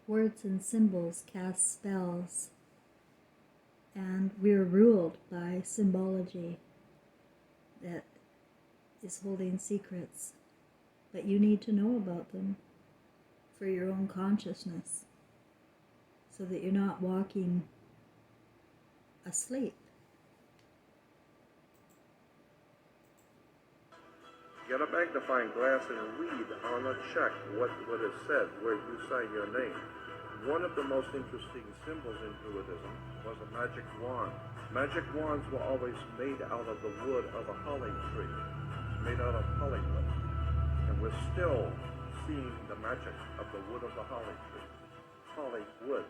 Words and symbols cast spells, and we're ruled by symbology that is holding secrets, but you need to know about them for your own consciousness so that you're not walking asleep. Get a magnifying glass and read on a check what is said where you sign your name. One of the most interesting symbols in Druidism was a magic wand. Magic wands were always made out of the wood of a holly tree, made out of hollywood. And we're still seeing the magic of the wood of the holly tree. Hollywood,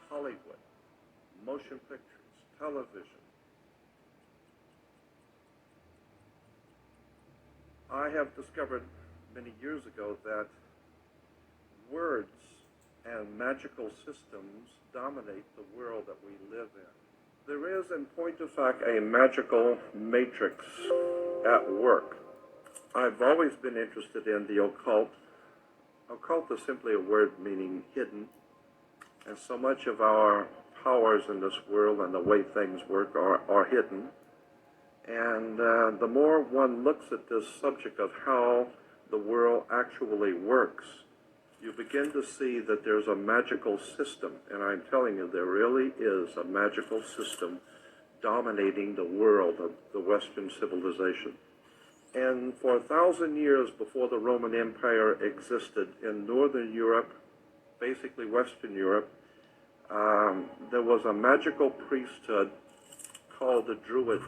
Hollywood, motion pictures, television. I have discovered many years ago that words and magical systems dominate the world that we live in. There is, in point of fact, a magical matrix at work. I've always been interested in the occult. Occult is simply a word meaning hidden, and so much of our powers in this world and the way things work are hidden. And the more one looks at this subject of how the world actually works, you begin to see that there's a magical system, and I'm telling you, there really is a magical system dominating the world of the Western civilization. And for 1,000 years before the Roman Empire existed in Northern Europe, basically Western Europe, there was a magical priesthood called the Druids.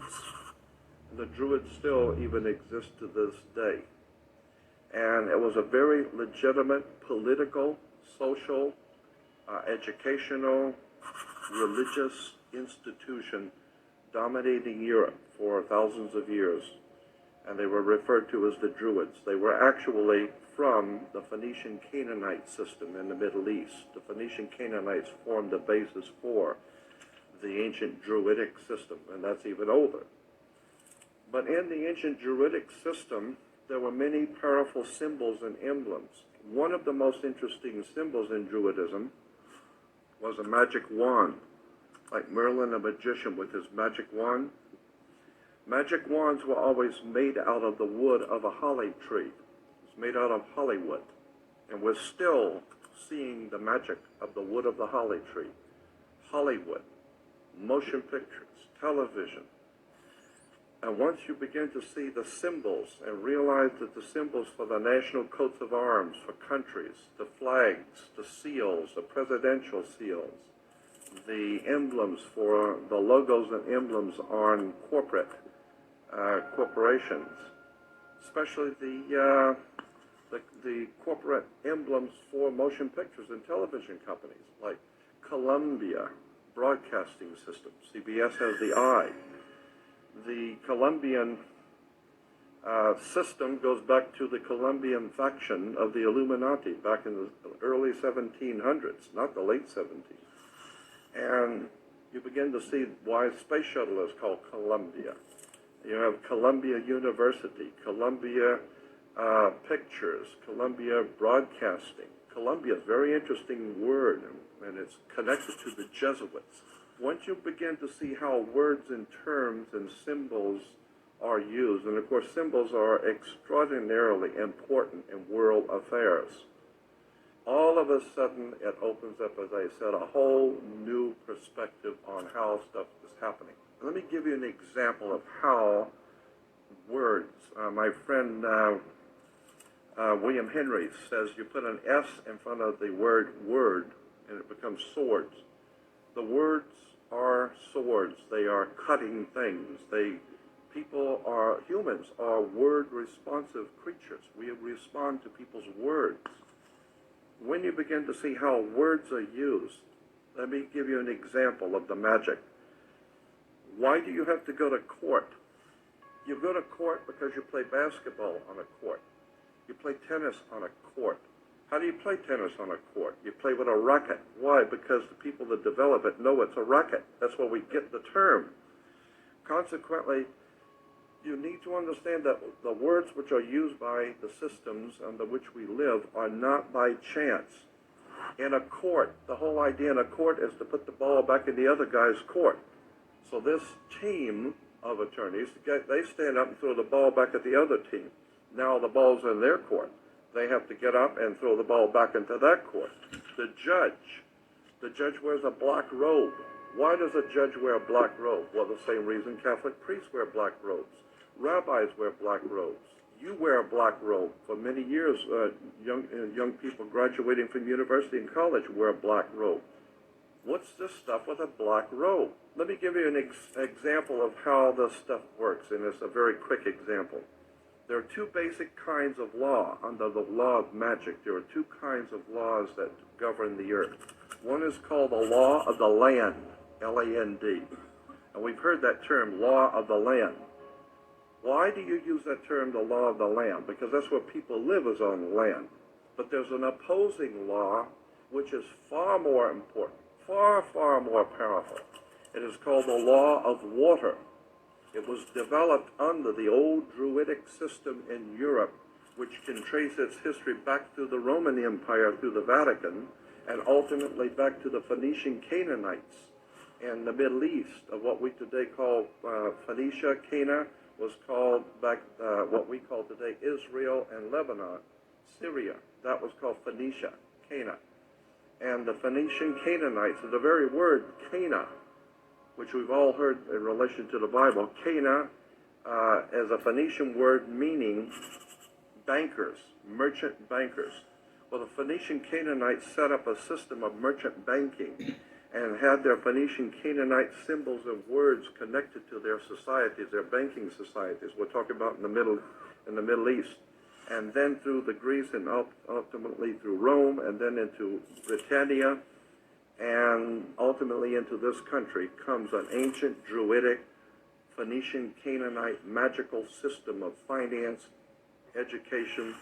The Druids still even exist to this day. And it was a very legitimate political, social, educational, religious institution dominating Europe for thousands of years. And they were referred to as the Druids. They were actually from the Phoenician Canaanite system in the Middle East. The Phoenician Canaanites formed the basis for the ancient Druidic system, and that's even older. But in the ancient Druidic system, there were many powerful symbols and emblems. One of the most interesting symbols in Druidism was a magic wand, like Merlin the magician with his magic wand. Magic wands were always made out of the wood of a holly tree. It's made out of Hollywood. And we're still seeing the magic of the wood of the holly tree. Hollywood, motion pictures, television. And once you begin to see the symbols and realize that the symbols for the national coats of arms for countries, the flags, the seals, the presidential seals, the emblems for the logos and emblems on corporations, especially the corporate emblems for motion pictures and television companies like Columbia Broadcasting System. CBS has the eye. The Columbian system goes back to the Columbian faction of the Illuminati back in the early 1700s, not the late 1700s. And you begin to see why space shuttle is called Columbia. You have Columbia University, Columbia Pictures, Columbia Broadcasting. Columbia is a very interesting word, and it's connected to the Jesuits. Once you begin to see how words and terms and symbols are used, and of course symbols are extraordinarily important in world affairs, all of a sudden it opens up, as I said, a whole new perspective on how stuff is happening. Let me give you an example of how words, my friend William Henry says you put an S in front of the word word and it becomes swords. The words are swords. They are cutting things. Humans are word responsive creatures. We respond to people's words. When you begin to see how words are used, let me give you an example of the magic. Why do you have to go to court? You go to court because you play basketball on a court. You play tennis on a court. How do you play tennis on a court? You play with a racket. Why? Because the people that develop it know it's a racket. That's where we get the term. Consequently, you need to understand that the words which are used by the systems under which we live are not by chance. In a court, the whole idea in a court is to put the ball back in the other guy's court. So this team of attorneys, they stand up and throw the ball back at the other team. Now the ball's in their court. They have to get up and throw the ball back into that court. The judge wears a black robe. Why does a judge wear a black robe? Well, the same reason Catholic priests wear black robes. Rabbis wear black robes. You wear a black robe. For many years, young people graduating from university and college wear a black robe. What's this stuff with a black robe? Let me give you an example of how this stuff works, and it's a very quick example. There are two basic kinds of law under the law of magic. There are two kinds of laws that govern the earth. One is called the law of the land, L-A-N-D. And we've heard that term, law of the land. Why do you use that term, the law of the land? Because that's where people live, is on the land. But there's an opposing law which is far more important, far more powerful. It is called the law of water. It was developed under the old Druidic system in Europe, which can trace its history back through the Roman Empire, through the Vatican, and ultimately back to the Phoenician Canaanites and the Middle East, of what we today call Phoenicia. Cana was called back what we call today Israel and Lebanon. Syria, that was called Phoenicia, Cana. And the Phoenician Canaanites, the very word Cana, which we've all heard in relation to the Bible, Cana is a Phoenician word meaning bankers, merchant bankers. Well, the Phoenician Canaanites set up a system of merchant banking and had their Phoenician Canaanite symbols and words connected to their societies, their banking societies. We're talking about in the Middle East. And then through the Greece and ultimately through Rome, and then into Britannia, and ultimately into this country comes an ancient Druidic Phoenician Canaanite magical system of finance, education,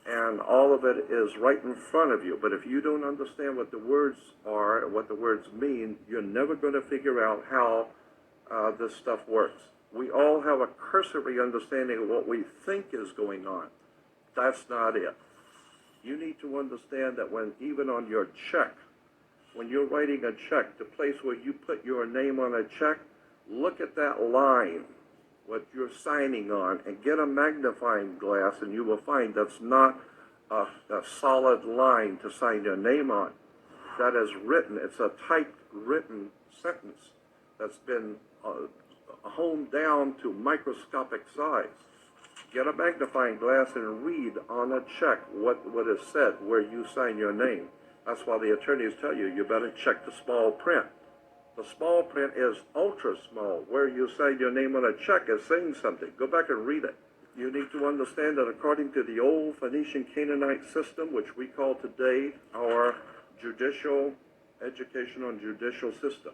and all of it is right in front of you. But if you don't understand what the words are and what the words mean, you're never going to figure out how this stuff works. We all have a cursory understanding of what we think is going on. That's not it. You need to understand that when even on your check, when you're writing a check, the place where you put your name on a check, look at that line, what you're signing on, and get a magnifying glass, and you will find that's not a solid line to sign your name on. That is written. It's a typed written sentence that's been honed down to microscopic size. Get a magnifying glass and read on a check what is said where you sign your name. That's why the attorneys tell you, you better check the small print. The small print is ultra small. Where you sign your name on a check is saying something. Go back and read it. You need to understand that according to the old Phoenician Canaanite system, which we call today our judicial, educational and judicial system,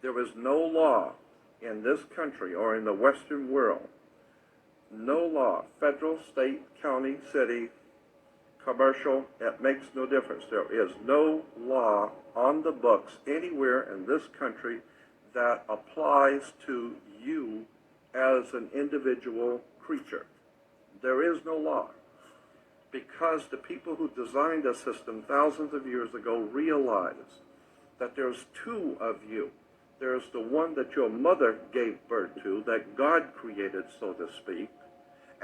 there is no law in this country or in the Western world, no law, federal, state, county, city, commercial, it makes no difference. There is no law on the books anywhere in this country that applies to you as an individual creature. There is no law, because the people who designed the system thousands of years ago realized that there's two of you. There's the one that your mother gave birth to, that God created, so to speak,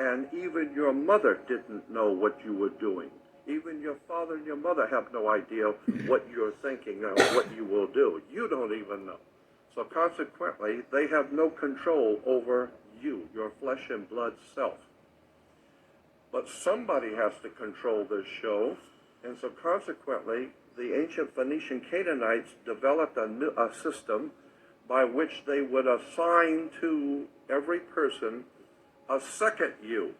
and even your mother didn't know what you were doing. Even your father and your mother have no idea what you're thinking or what you will do. You don't even know. So consequently, they have no control over you, your flesh and blood self. But somebody has to control this show, and so consequently, the ancient Phoenician Canaanites developed a system by which they would assign to every person a second you.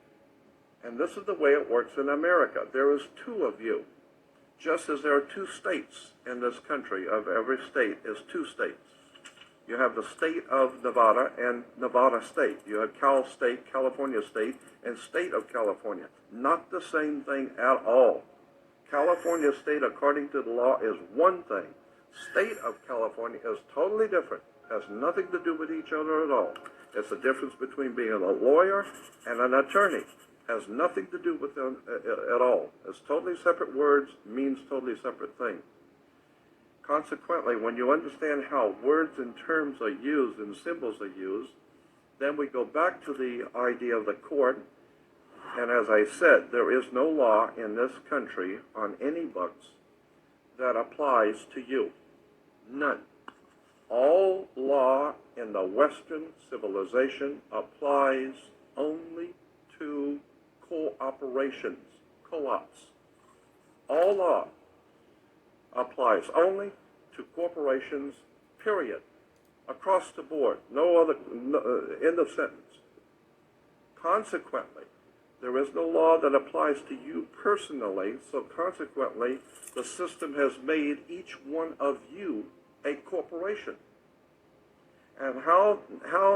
And this is the way it works in America. There is two of you. Just as there are two states in this country, of every state is two states. You have the state of Nevada and Nevada State. You have Cal State, California State, and State of California. Not the same thing at all. California State, according to the law, is one thing. State of California is totally different. Has nothing to do with each other at all. It's the difference between being a lawyer and an attorney. Has nothing to do with them at all. It's totally separate words, means totally separate things. Consequently, when you understand how words and terms are used and symbols are used, then we go back to the idea of the court. And as I said, there is no law in this country on any books that applies to you. None. All law in the Western civilization applies only to cooperations, co-ops. All law applies only to corporations, period. Across the board. No other, end of sentence. Consequently, there is no law that applies to you personally, so consequently, the system has made each one of you a corporation. And how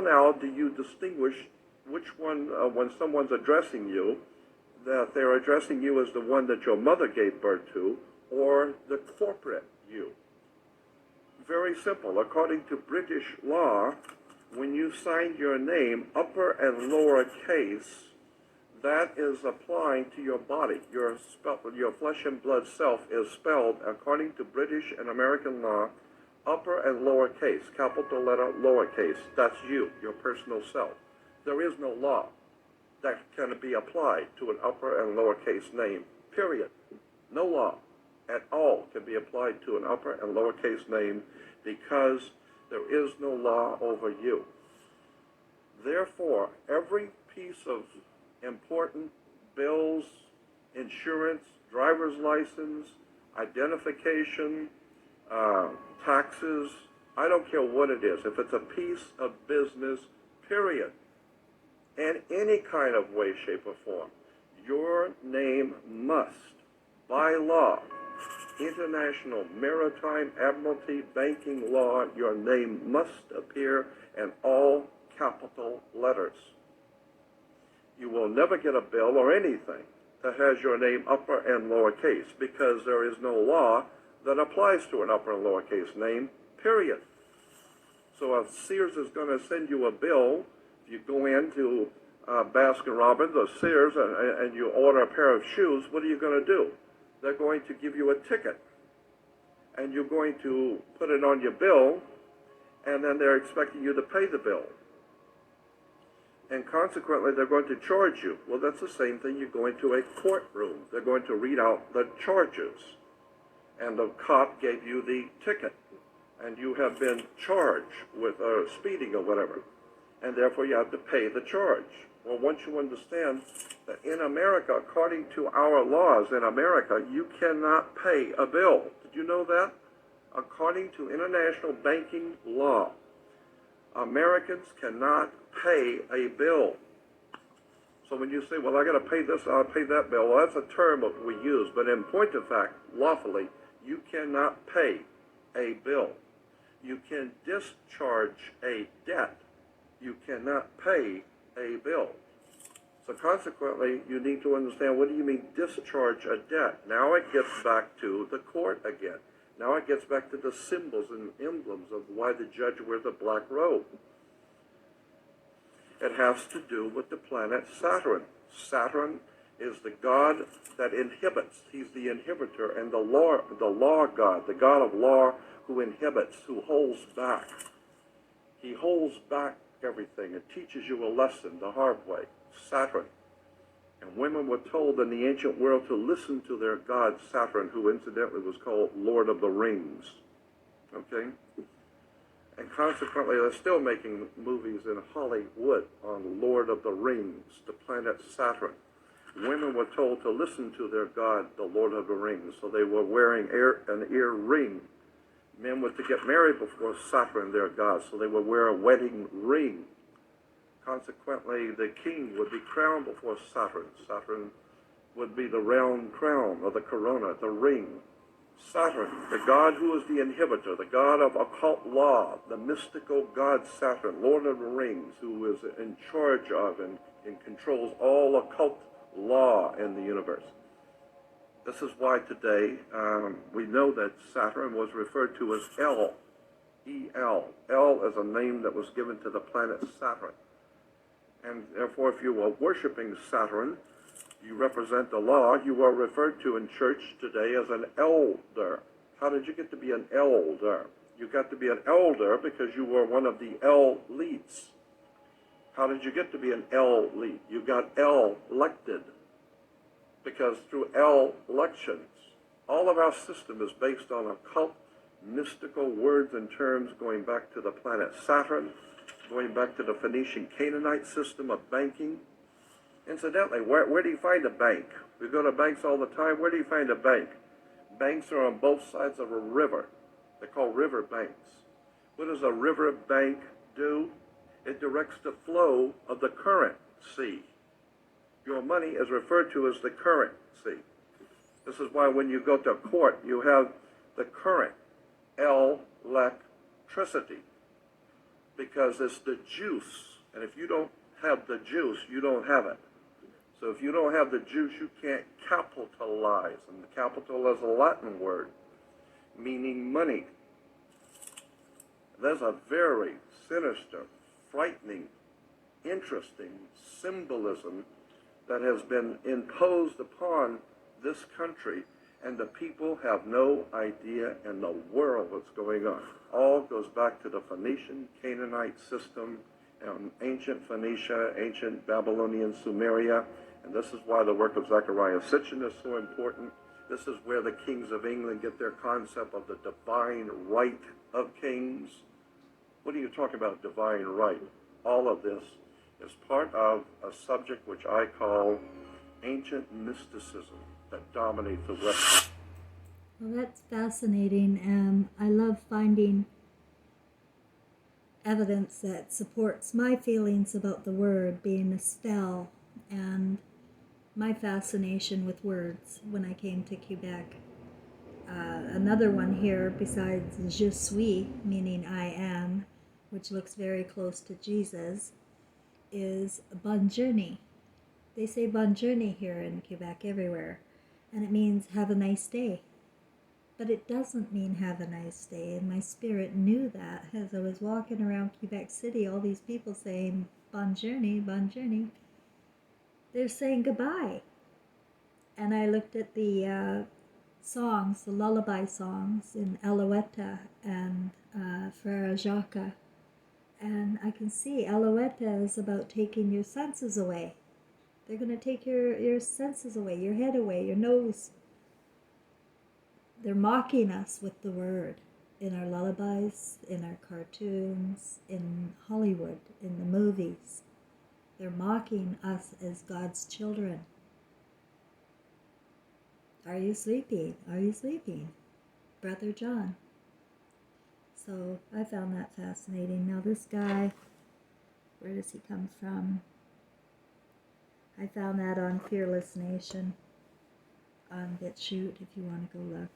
now do you distinguish which one, when someone's addressing you, that they're addressing you as the one that your mother gave birth to, or the corporate you? Very simple. According to British law, when you sign your name, upper and lower case, that is applying to your body. Your flesh and blood self is spelled, according to British and American law, upper and lower case, capital letter, lower case. That's you, your personal self. There is no law that can be applied to an upper and lower case name, period. No law at all can be applied to an upper and lower case name because there is no law over you. Therefore, every piece of important bills, insurance, driver's license, identification, taxes, I don't care what it is. If it's a piece of business, period, in any kind of way, shape, or form, your name must, by law, international maritime admiralty banking law, your name must appear in all capital letters. You will never get a bill or anything that has your name upper and lowercase because there is no law that applies to an upper and lowercase name, period. So if Sears is going to send you a bill, if you go into Baskin Robbins or Sears and you order a pair of shoes, what are you going to do? They're going to give you a ticket, and you're going to put it on your bill, and then they're expecting you to pay the bill. And consequently, they're going to charge you. Well, that's the same thing. You go into a courtroom. They're going to read out the charges. And the cop gave you the ticket, and you have been charged with speeding or whatever. And therefore, you have to pay the charge. Well, once you understand that in America, according to our laws in America, you cannot pay a bill. Did you know that? According to international banking law, Americans cannot pay a bill. So when you say, well, I got to pay this, I'll pay that bill, well, that's a term that we use. But in point of fact, lawfully, you cannot pay a bill. You can discharge a debt. You cannot pay a bill. So consequently, you need to understand, what do you mean discharge a debt? Now it gets back to the court again. Now it gets back to the symbols and emblems of why the judge wears a black robe. It has to do with the planet Saturn. Saturn is the god that inhibits. He's the inhibitor and the law god, the god of law who inhibits, who holds back. He holds back everything. It teaches you a lesson the hard way. Saturn. And women were told in the ancient world to listen to their god Saturn, who incidentally was called Lord of the Rings. Okay? And consequently, they're still making movies in Hollywood on Lord of the Rings, the planet Saturn. Women were told to listen to their god, the Lord of the Rings, so they were wearing an ear ring. Men were to get married before Saturn, their god, so they would wear a wedding ring. Consequently, the king would be crowned before Saturn. Saturn would be the round crown, or the corona, the ring. Saturn, the god who is the inhibitor, the god of occult law, the mystical god Saturn, Lord of the Rings, who is in charge of and controls all occult law in the universe. This is why today we know that Saturn was referred to as El, E-L. El is a name that was given to the planet Saturn. And therefore, if you were worshiping Saturn, You represent the law. You are referred to in church today as an elder. How did you get to be an elder? You got to be an elder because you were one of the elites. How did you get to be an elite? You got elected because through elections, all of our system is based on occult, mystical words and terms going back to the planet Saturn, going back to the Phoenician Canaanite system of banking. Incidentally, where do you find a bank? We go to banks all the time. Where do you find a bank? Banks are on both sides of a river. They're called river banks. What does a river bank do? It directs the flow of the currency. Your money is referred to as the currency. This is why when you go to court, you have the current, electricity, because it's the juice. And if you don't have the juice, you don't have it. So if you don't have the juice, you can't capitalize. And the capital is a Latin word, meaning money. There's a very sinister, frightening, interesting symbolism that has been imposed upon this country, and the people have no idea in the world what's going on. All goes back to the Phoenician Canaanite system, ancient Phoenicia, ancient Babylonian Sumeria, and this is why the work of Zechariah Sitchin is so important. This is where the kings of England get their concept of the divine right of kings. What are you talking about, divine right? All of this is part of a subject which I call ancient mysticism that dominates the West. Well, that's fascinating. I love finding evidence that supports my feelings about the word being a spell and my fascination with words when I came to Quebec. Another one here besides je suis, meaning I am, which looks very close to Jesus, is bonne journée. They say bonne journée here in Quebec everywhere, and it means have a nice day. But it doesn't mean have a nice day, and my spirit knew that as I was walking around Quebec City, all these people saying bonne journée, bonne journée. They're saying goodbye. And I looked at the songs, the lullaby songs in Alouette and Frere Jacques, and I can see Alouette is about taking your senses away. They're going to take your senses away, your head away, your nose. They're mocking us with the word in our lullabies, in our cartoons, in Hollywood, in the movies. They're mocking us as God's children. Are you sleeping? Are you sleeping? Brother John. So I found that fascinating. Now this guy, where does he come from? I found that on Fearless Nation on BitChute if you want to go look.